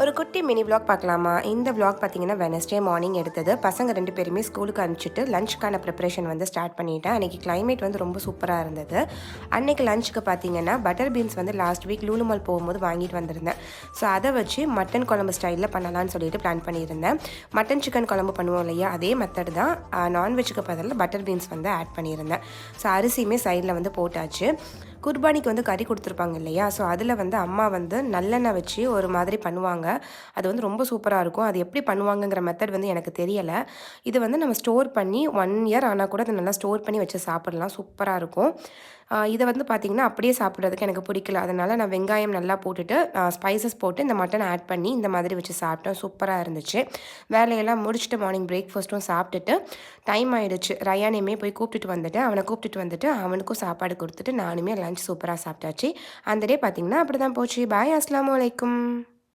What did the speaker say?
ஒரு குட்டி mini vlog பார்க்கலாமா? இந்த விளாக் பார்த்தீங்கன்னா வெனஸ்டே மார்னிங் எடுத்தது. பசங்க 2 பேருமே ஸ்கூலுக்கு அனுப்பிச்சுட்டு லஞ்சுக்கான ப்ரிப்பரேஷன் வந்து ஸ்டார்ட் பண்ணிட்டேன். அன்றைக்கி கிளைமேட் வந்து ரொம்ப சூப்பராக இருந்தது. அன்றைக்கி லஞ்சுக்கு பார்த்தீங்கன்னா பட்டர் பீன்ஸ் வந்து லாஸ்ட் வீக் லூலு மால் போகும்போது வாங்கிட்டு வந்திருந்தேன். ஸோ அதை வச்சு மட்டன் குழம்பு ஸ்டைலில் பண்ணலான்னு சொல்லிட்டு பிளான் பண்ணியிருந்தேன். மட்டன் சிக்கன் குழம்பு பண்ணுவோம் இல்லையா, அதே மெத்தட் தான். நான்வெஜ்ஜுக்கு பதில் பட்டர் பீன்ஸ் வந்து ஆட் பண்ணியிருந்தேன். ஸோ அரிசியுமே சைடில் வந்து போட்டாச்சு. குர்பானிக்கு வந்து கறி கொடுத்துருப்பாங்க இல்லையா, ஸோ அதில் வந்து அம்மா வந்து நல்லெண்ணெய் வச்சு ஒரு மாதிரி பண்ணுவாங்க. அது வந்து ரொம்ப சூப்பராக இருக்கும். அது எப்படி பண்ணுவாங்கங்கிற மெத்தட் வந்து எனக்கு தெரியலை. இது வந்து நம்ம ஸ்டோர் பண்ணி 1 இயர் ஆனால் கூட அதை நல்லா ஸ்டோர் பண்ணி வச்சு சாப்பிடலாம். சூப்பராக இருக்கும். இதை வந்து பார்த்திங்கன்னா அப்படியே சாப்பிட்றதுக்கு எனக்கு பிடிக்கல. அதனால் நான் வெங்காயம் நல்லா போட்டுட்டு ஸ்பைசஸ் போட்டு இந்த மட்டனை ஆட் பண்ணி இந்த மாதிரி வச்சு சாப்பிட்டேன். சூப்பராக இருந்துச்சு. வேலையெல்லாம் முடிச்சுட்டு மார்னிங் பிரேக்ஃபாஸ்ட்டும் சாப்பிட்டுட்டு டைம் ஆகிடுச்சு. ரயானையுமே போய் கூப்பிட்டுட்டு வந்துட்டேன். அவனை கூப்பிட்டுட்டு வந்துட்டு அவனுக்கும் சாப்பாடு கொடுத்துட்டு நானுமே லஞ்ச் சூப்பராக சாப்பிட்டாச்சு. அந்த டே பார்த்திங்கன்னா அப்படி தான் போச்சு. பாய், அஸ்ஸலாமு அலைக்கும்.